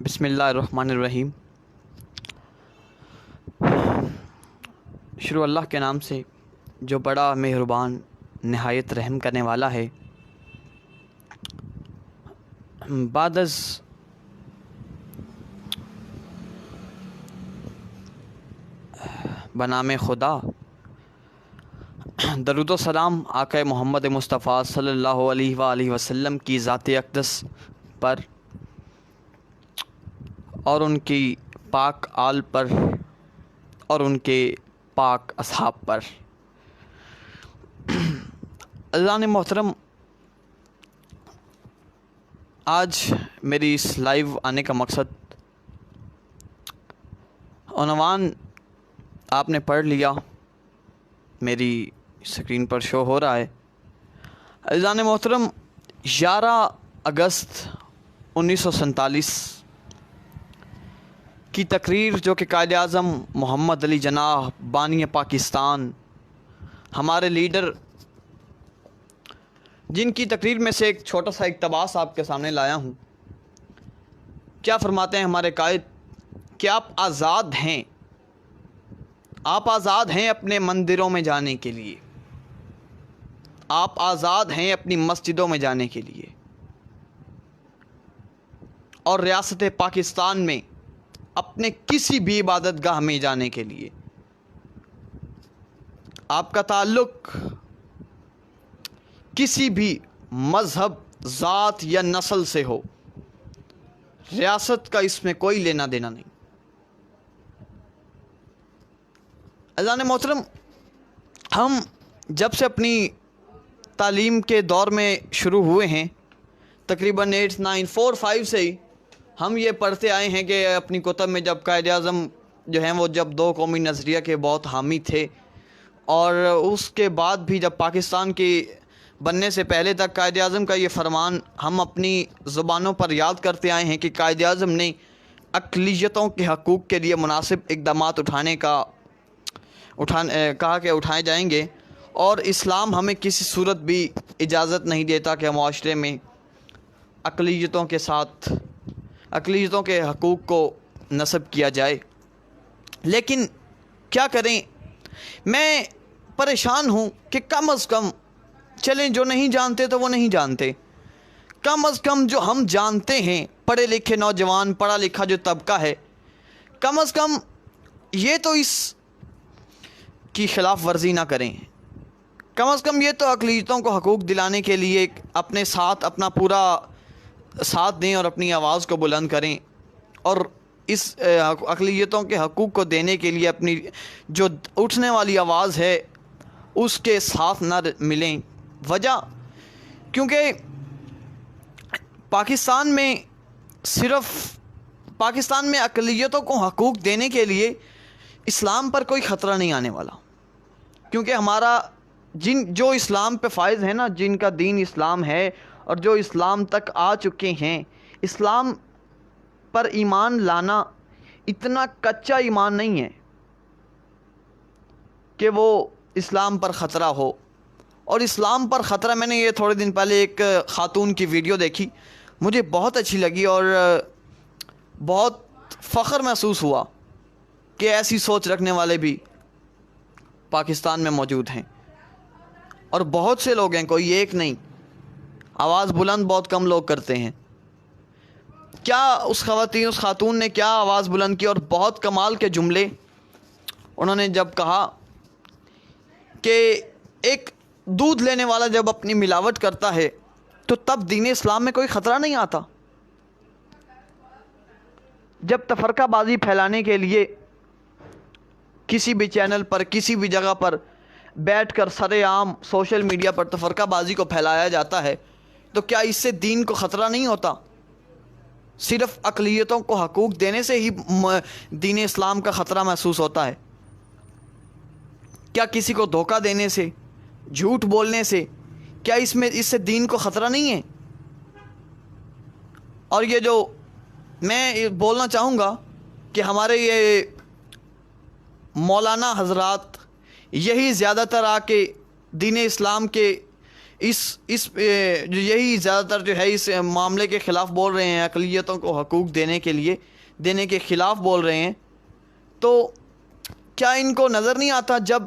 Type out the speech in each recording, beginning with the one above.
بسم اللہ الرحمن الرحیم۔ شروع اللہ کے نام سے جو بڑا مہربان نہایت رحم کرنے والا ہے۔ بعد از بنام خدا درود و سلام آقا محمد مصطفیٰ صلی اللہ علیہ وآلہ وسلم کی ذات اقدس پر اور ان کی پاک آل پر اور ان کے پاک اصحاب پر۔ عزیزان محترم، آج میری اس لائیو آنے کا مقصد، عنوان آپ نے پڑھ لیا، میری اسکرین پر شو ہو رہا ہے۔ عزیزان محترم، 11 اگست 1947 کی تقریر جو کہ قائد اعظم محمد علی جناح بانی پاکستان، ہمارے لیڈر، جن کی تقریر میں سے ایک چھوٹا سا اقتباس آپ کے سامنے لایا ہوں۔ کیا فرماتے ہیں ہمارے قائد کہ آپ آزاد ہیں، آپ آزاد ہیں اپنے مندروں میں جانے کے لیے، آپ آزاد ہیں اپنی مسجدوں میں جانے کے لیے، اور ریاست پاکستان میں اپنے کسی بھی عبادت گاہ میں جانے کے لیے۔ آپ کا تعلق کسی بھی مذہب، ذات یا نسل سے ہو، ریاست کا اس میں کوئی لینا دینا نہیں۔ عزیزان محترم، ہم جب سے اپنی تعلیم کے دور میں شروع ہوئے ہیں، تقریباً 8، 9، 4، 5 سے ہی ہم یہ پڑھتے آئے ہیں کہ اپنی کتب میں جب قائد اعظم جو ہیں وہ جب دو قومی نظریہ کے بہت حامی تھے، اور اس کے بعد بھی جب پاکستان کی بننے سے پہلے تک قائد اعظم کا یہ فرمان ہم اپنی زبانوں پر یاد کرتے آئے ہیں کہ قائد اعظم نے اقلیتوں کے حقوق کے لیے مناسب اقدامات کہا کہ اٹھائے جائیں گے، اور اسلام ہمیں کسی صورت بھی اجازت نہیں دیتا کہ معاشرے میں اقلیتوں کے ساتھ اقلیتوں کے حقوق کو نصب کیا جائے۔ لیکن کیا کریں، میں پریشان ہوں کہ کم از کم چلیں، جو نہیں جانتے تو وہ نہیں جانتے، کم از کم جو ہم جانتے ہیں، پڑھے لکھے نوجوان، پڑھا لکھا جو طبقہ ہے، کم از کم یہ تو اس کی خلاف ورزی نہ کریں، کم از کم یہ تو اقلیتوں کو حقوق دلانے کے لیے اپنے ساتھ اپنا پورا ساتھ دیں اور اپنی آواز کو بلند کریں، اور اس اقلیتوں کے حقوق کو دینے کے لیے اپنی جو اٹھنے والی آواز ہے اس کے ساتھ نہ ملیں۔ وجہ کیونکہ پاکستان میں اقلیتوں کو حقوق دینے کے لیے اسلام پر کوئی خطرہ نہیں آنے والا، کیونکہ ہمارا جو اسلام پہ فائز ہیں نا، جن کا دین اسلام ہے اور جو اسلام تک آ چکے ہیں، اسلام پر ایمان لانا اتنا کچا ایمان نہیں ہے کہ وہ اسلام پر خطرہ ہو۔ اور اسلام پر خطرہ، میں نے یہ تھوڑے دن پہلے ایک خاتون کی ویڈیو دیکھی، مجھے بہت اچھی لگی اور بہت فخر محسوس ہوا کہ ایسی سوچ رکھنے والے بھی پاکستان میں موجود ہیں، اور بہت سے لوگ ہیں، کوئی ایک نہیں۔ آواز بلند بہت کم لوگ کرتے ہیں۔ کیا اس خاتون نے کیا آواز بلند کی، اور بہت کمال کے جملے انہوں نے جب کہا کہ ایک دودھ لینے والا جب اپنی ملاوٹ کرتا ہے تو تب دین اسلام میں کوئی خطرہ نہیں آتا۔ جب تفرقہ بازی پھیلانے کے لیے کسی بھی چینل پر، کسی بھی جگہ پر بیٹھ کر سرے عام سوشل میڈیا پر تفرقہ بازی کو پھیلایا جاتا ہے، تو کیا اس سے دین کو خطرہ نہیں ہوتا؟ صرف اقلیتوں کو حقوق دینے سے ہی دین اسلام کا خطرہ محسوس ہوتا ہے؟ کیا کسی کو دھوکہ دینے سے، جھوٹ بولنے سے، کیا اس سے دین کو خطرہ نہیں ہے؟ اور یہ جو میں بولنا چاہوں گا کہ ہمارے یہ مولانا حضرات یہی زیادہ تر آ کے دین اسلام کے یہی زیادہ تر جو ہے اس معاملے کے خلاف بول رہے ہیں، اقلیتوں کو حقوق دینے کے خلاف بول رہے ہیں. تو کیا ان کو نظر نہیں آتا جب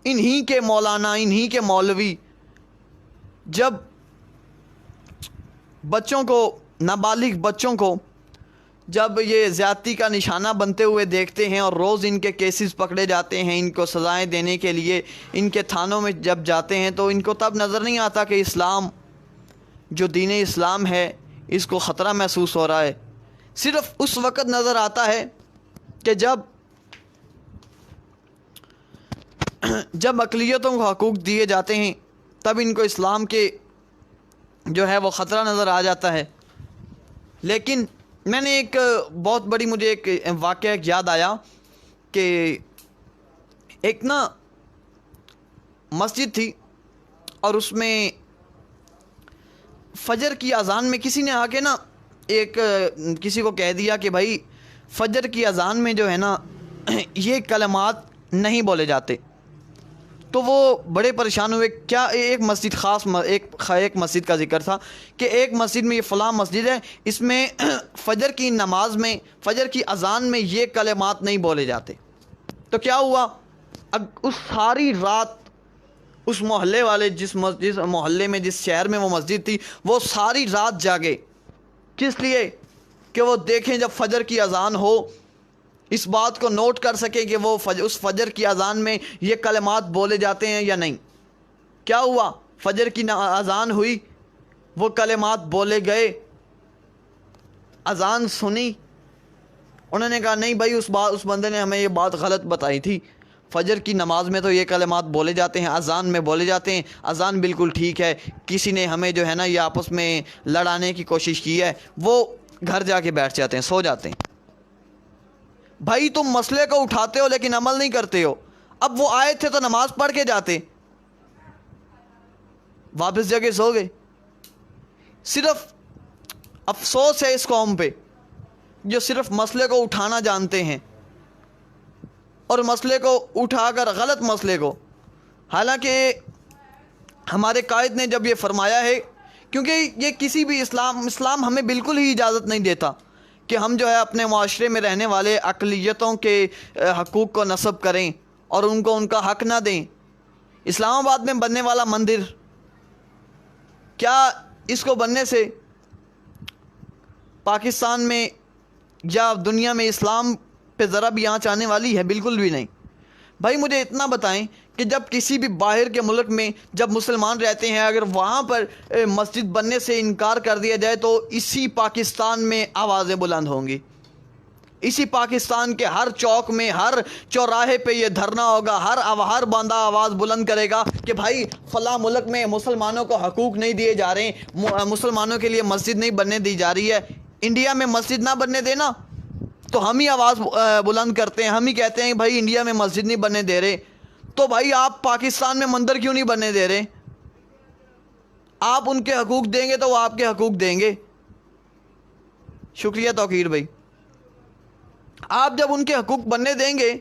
انہی کے مولانا، انہی کے مولوی جب بچوں کو، نابالغ بچوں کو جب یہ زیادتی کا نشانہ بنتے ہوئے دیکھتے ہیں اور روز ان کے کیسز پکڑے جاتے ہیں، ان کو سزائیں دینے کے لیے ان کے تھانوں میں جب جاتے ہیں، تو ان کو تب نظر نہیں آتا کہ اسلام جو دین اسلام ہے اس کو خطرہ محسوس ہو رہا ہے. صرف اس وقت نظر آتا ہے کہ جب اقلیتوں کو حقوق دیے جاتے ہیں تب ان کو اسلام کے جو ہے وہ خطرہ نظر آ جاتا ہے. لیکن میں نے ایک بہت بڑی، مجھے ایک واقعہ یاد آیا کہ ایک مسجد تھی اور اس میں فجر کی اذان میں کسی نے آ کے کسی کو کہہ دیا کہ بھائی فجر کی اذان میں جو ہے یہ کلمات نہیں بولے جاتے. تو وہ بڑے پریشان ہوئے. کیا ایک مسجد ایک مسجد کا ذکر تھا کہ ایک مسجد میں، یہ فلاں مسجد ہے، اس میں فجر کی نماز میں، فجر کی اذان میں یہ کلمات نہیں بولے جاتے. تو کیا ہوا، اب اس ساری رات اس محلے والے جس محلے میں، جس شہر میں وہ مسجد تھی، وہ ساری رات جاگے. کس لیے؟ کہ وہ دیکھیں جب فجر کی اذان ہو، اس بات کو نوٹ کر سکیں کہ وہ اس فجر کی اذان میں یہ کلمات بولے جاتے ہیں یا نہیں. کیا ہوا، فجر کی اذان ہوئی، وہ کلمات بولے گئے، اذان سنی، انہوں نے کہا نہیں بھائی اس بندے نے ہمیں یہ بات غلط بتائی تھی، فجر کی نماز میں تو یہ کلمات بولے جاتے ہیں، اذان میں بولے جاتے ہیں، اذان بالکل ٹھیک ہے، کسی نے ہمیں جو ہے یہ آپس میں لڑانے کی کوشش کی ہے. وہ گھر جا کے بیٹھ جاتے ہیں، سو جاتے ہیں. بھائی تم مسئلے کو اٹھاتے ہو لیکن عمل نہیں کرتے ہو. اب وہ آئے تھے تو نماز پڑھ کے جاتے، واپس جگہ سو گئے. صرف افسوس ہے اس قوم پہ جو صرف مسئلے کو اٹھانا جانتے ہیں اور مسئلے کو اٹھا کر غلط مسئلے کو، حالانکہ ہمارے قائد نے جب یہ فرمایا ہے، کیونکہ یہ کسی بھی اسلام ہمیں بالکل ہی اجازت نہیں دیتا کہ ہم جو ہے اپنے معاشرے میں رہنے والے اقلیتوں کے حقوق کو نصب کریں اور ان کو ان کا حق نہ دیں. اسلام آباد میں بننے والا مندر، کیا اس کو بننے سے پاکستان میں یا دنیا میں اسلام پہ ذرا بھی آنچ آنے والی ہے؟ بالکل بھی نہیں. بھائی مجھے اتنا بتائیں کہ جب کسی بھی باہر کے ملک میں جب مسلمان رہتے ہیں، اگر وہاں پر مسجد بننے سے انکار کر دیا جائے تو اسی پاکستان میں آوازیں بلند ہوں گی. اسی پاکستان کے ہر چوک میں، ہر چوراہے پہ یہ دھرنا ہوگا، ہر بندہ آواز بلند کرے گا کہ بھائی فلاں ملک میں مسلمانوں کو حقوق نہیں دیے جا رہے ہیں، مسلمانوں کے لیے مسجد نہیں بننے دی جا رہی ہے. انڈیا میں مسجد نہ بننے دینا تو ہم ہی آواز بلند کرتے ہیں، ہم ہی کہتے ہیں کہ بھائی انڈیا میں مسجد نہیں بننے دے رہے. تو بھائی آپ پاکستان میں مندر کیوں نہیں بننے دے رہے؟ آپ ان کے حقوق دیں گے تو وہ آپ کے حقوق دیں گے. شکریہ توقیر بھائی. آپ جب ان کے حقوق بننے دیں گے،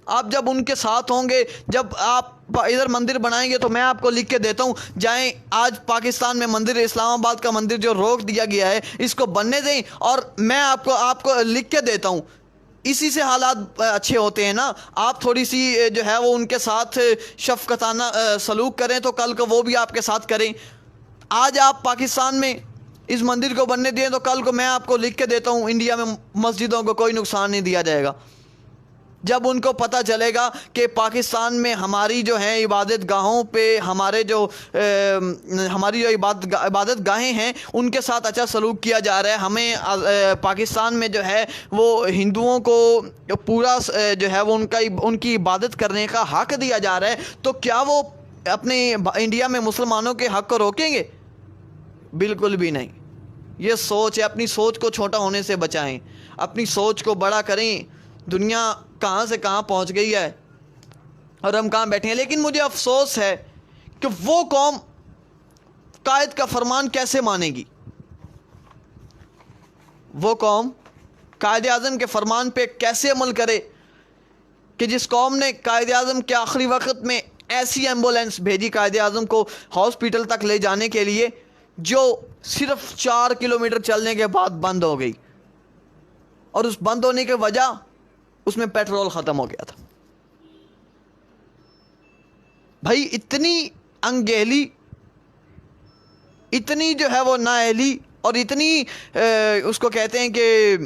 آپ جب ان کے ساتھ ہوں گے، جب آپ ادھر مندر بنائیں گے تو میں آپ کو لکھ کے دیتا ہوں، جائیں آج پاکستان میں مندر، اسلام آباد کا مندر جو روک دیا گیا ہے اس کو بننے دیں، اور میں آپ کو لکھ کے دیتا ہوں. اسی سے حالات اچھے ہوتے ہیں نا. آپ تھوڑی سی جو ہے وہ ان کے ساتھ شفقتانہ سلوک کریں تو کل کو وہ بھی آپ کے ساتھ کریں. آج آپ پاکستان میں اس مندر کو بننے دیں تو کل کو میں آپ کو لکھ کے دیتا ہوں انڈیا میں مسجدوں کو کوئی نقصان نہیں دیا جائے گا. جب ان کو پتہ چلے گا کہ پاکستان میں ہماری جو ہیں عبادت گاہوں پہ ہماری جو عبادت گاہیں ہیں ان کے ساتھ اچھا سلوک کیا جا رہا ہے، ہمیں پاکستان میں جو ہے وہ ہندوؤں کو پورا جو ہے وہ ان کی عبادت کرنے کا حق دیا جا رہا ہے، تو کیا وہ اپنے انڈیا میں مسلمانوں کے حق کو روکیں گے؟ بالکل بھی نہیں. یہ سوچ ہے، اپنی سوچ کو چھوٹا ہونے سے بچائیں، اپنی سوچ کو بڑا کریں. دنیا کہاں سے کہاں پہنچ گئی ہے اور ہم کہاں بیٹھے ہیں. لیکن مجھے افسوس ہے کہ وہ قوم قائد کا فرمان کیسے مانے گی؟ وہ قوم قائد اعظم کے فرمان پہ کیسے عمل کرے کہ جس قوم نے قائد اعظم کے آخری وقت میں ایسی ایمبولینس بھیجی قائد اعظم کو ہاسپٹل تک لے جانے کے لیے جو صرف 4 کلومیٹر چلنے کے بعد بند ہو گئی، اور اس بند ہونے کی وجہ اس میں پیٹرول ختم ہو گیا تھا۔ بھائی اتنی انگہلی، اتنی جو ہے وہ نااہلی، اور اتنی اس کو کہتے ہیں کہ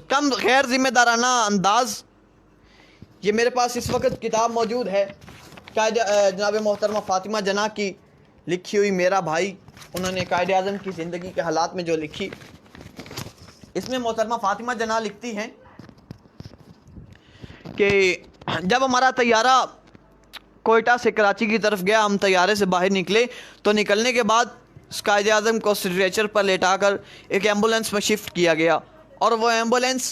کم غیر ذمہ دارانہ انداز۔ یہ میرے پاس اس وقت کتاب موجود ہے جناب محترمہ فاطمہ جناح کی لکھی ہوئی، میرا بھائی، انہوں نے قائد اعظم کی زندگی کے حالات میں جو لکھی، اس میں محترمہ فاطمہ جناح لکھتی ہیں کہ جب ہمارا طیارہ کوئٹہ سے کراچی کی طرف گیا، ہم طیارے سے باہر نکلے تو نکلنے کے بعد قائد اعظم کو اسٹریچر پر لیٹا کر ایک ایمبولینس میں شفٹ کیا گیا، اور وہ ایمبولینس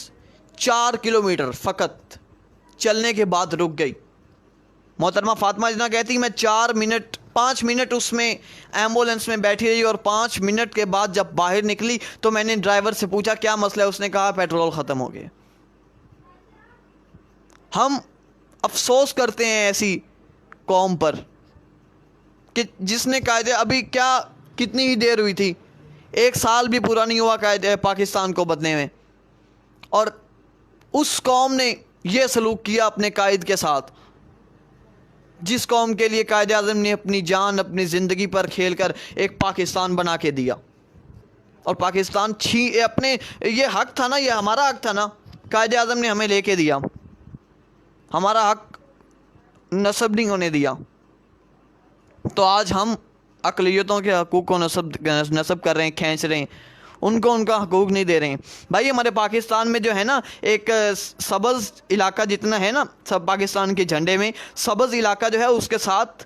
4 کلومیٹر فقط چلنے کے بعد رک گئی۔ محترمہ فاطمہ جناح کہتی میں 5 منٹ اس میں ایمبولینس میں بیٹھی رہی، اور 5 منٹ کے بعد جب باہر نکلی تو میں نے ڈرائیور سے پوچھا کیا مسئلہ ہے، اس نے کہا پیٹرول ختم ہو گیا۔ ہم افسوس کرتے ہیں ایسی قوم پر کہ جس نے ابھی کتنی ہی دیر ہوئی تھی، 1 سال بھی پورا نہیں ہوا پاکستان کو بدلنے میں، اور اس قوم نے یہ سلوک کیا اپنے قائد کے ساتھ، جس قوم کے لیے قائد اعظم نے اپنی جان، اپنی زندگی پر کھیل کر ایک پاکستان بنا کے دیا، اور پاکستان اپنے یہ حق تھا نا، یہ ہمارا حق تھا نا، قائد اعظم نے ہمیں لے کے دیا، ہمارا حق نصب نہیں ہونے دیا، تو آج ہم اقلیتوں کے حقوق کو نصب کر رہے ہیں، کھینچ رہے ہیں، ان کو ان کا حقوق نہیں دے رہے ہیں۔ بھائی ہمارے پاکستان میں جو ہے نا ایک سبز علاقہ جتنا ہے نا، سب پاکستان کے جھنڈے میں سبز علاقہ جو ہے اس کے ساتھ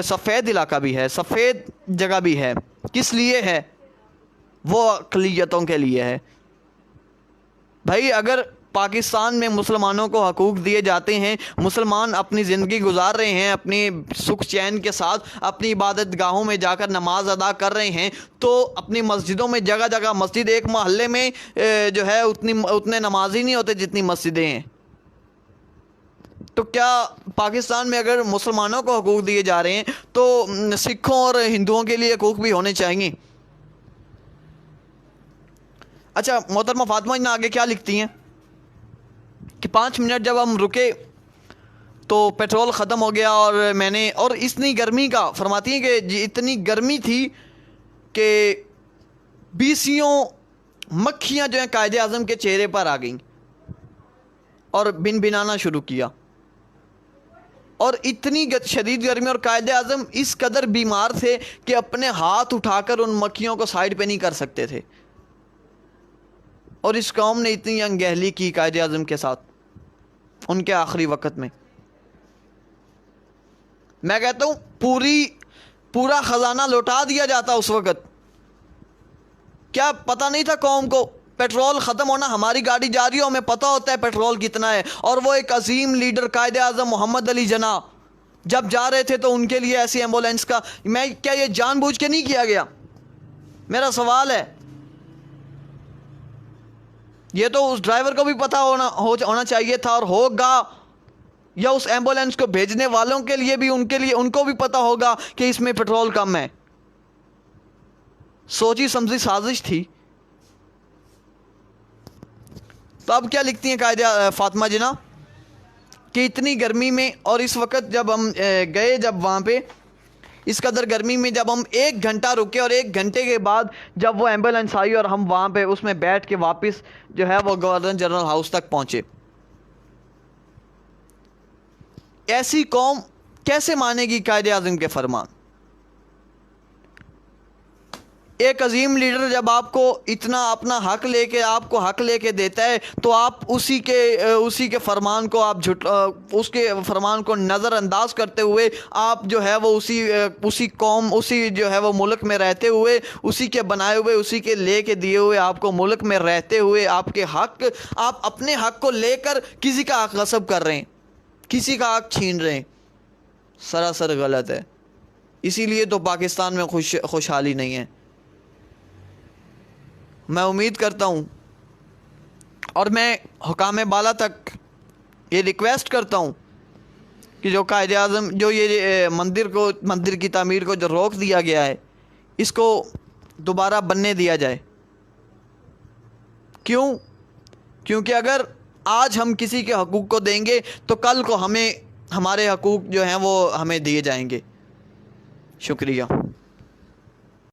سفید علاقہ بھی ہے، سفید جگہ بھی ہے۔ کس لیے ہے؟ وہ اقلیتوں کے لیے ہے۔ بھائی اگر پاکستان میں مسلمانوں کو حقوق دیے جاتے ہیں، مسلمان اپنی زندگی گزار رہے ہیں اپنی سکھ چین کے ساتھ، اپنی عبادت گاہوں میں جا کر نماز ادا کر رہے ہیں، تو اپنی مسجدوں میں جگہ جگہ مسجد، ایک محلے میں جو ہے اتنے نمازی نہیں ہوتے جتنی مسجدیں ہیں، تو کیا پاکستان میں اگر مسلمانوں کو حقوق دیے جا رہے ہیں تو سکھوں اور ہندوؤں کے لیے حقوق بھی ہونے چاہیے؟ اچھا محترمہ فاطمہ جناح آگے کیا لکھتی ہیں کہ 5 منٹ جب ہم رکے تو پیٹرول ختم ہو گیا، اور اتنی گرمی کا فرماتی ہیں کہ اتنی گرمی تھی کہ بیسیوں مکھیاں جو ہیں قائد اعظم کے چہرے پر آ گئیں اور بن بنانا شروع کیا، اور اتنی شدید گرمی، اور قائد اعظم اس قدر بیمار تھے کہ اپنے ہاتھ اٹھا کر ان مکھیوں کو سائڈ پہ نہیں کر سکتے تھے، اور اس قوم نے اتنی انگہلی کی قائد اعظم کے ساتھ ان کے آخری وقت میں۔ میں کہتا ہوں پورا خزانہ لوٹا دیا جاتا اس وقت۔ کیا پتہ نہیں تھا قوم کو؟ پیٹرول ختم ہونا، ہماری گاڑی جا رہی ہو، ہمیں پتہ ہوتا ہے پیٹرول کتنا ہے، اور وہ ایک عظیم لیڈر قائد اعظم محمد علی جناح جب جا رہے تھے تو ان کے لیے ایسی ایمبولینس کا کیا یہ جان بوجھ کے نہیں کیا گیا؟ میرا سوال ہے، یہ تو اس ڈرائیور کو بھی پتہ ہونا چاہیے تھا اور ہوگا، یا اس ایمبولینس کو بھیجنے والوں کے لیے بھی ان کو بھی پتہ ہوگا کہ اس میں پیٹرول کم ہے۔ سوچی سمجھی سازش تھی۔ تو اب کیا لکھتی ہیں قائد فاطمہ جناح کہ اتنی گرمی میں، اور اس وقت جب ہم گئے، جب وہاں پہ اس قدر گرمی میں جب ہم 1 گھنٹہ رکے، اور 1 گھنٹے کے بعد جب وہ ایمبولینس آئی اور ہم وہاں پہ اس میں بیٹھ کے واپس جو ہے وہ گورنر جنرل ہاؤس تک پہنچے، ایسی قوم کیسے مانے گی قائد اعظم کے فرمان؟ ایک عظیم لیڈر جب آپ کو اتنا اپنا حق لے کے دیتا ہے تو آپ اسی کے فرمان کو اس کے فرمان کو نظر انداز کرتے ہوئے آپ جو ہے وہ اسی قوم، اسی جو ہے وہ ملک میں رہتے ہوئے، اسی کے بنائے ہوئے، اسی کے لے کے دیے ہوئے آپ کو ملک میں رہتے ہوئے آپ اپنے حق کو لے کر کسی کا حق غصب کر رہے ہیں، کسی کا حق چھین رہے ہیں، سراسر غلط ہے۔ اسی لیے تو پاکستان میں خوشحالی نہیں ہے۔ میں امید کرتا ہوں اور میں حکام بالا تک یہ ریکویسٹ کرتا ہوں کہ جو قائد اعظم جو یہ مندر کی تعمیر کو جو روک دیا گیا ہے اس کو دوبارہ بننے دیا جائے. کیوں؟ کیونکہ اگر آج ہم کسی کے حقوق کو دیں گے تو کل کو ہمارے حقوق جو ہیں وہ ہمیں دیے جائیں گے. شکریہ.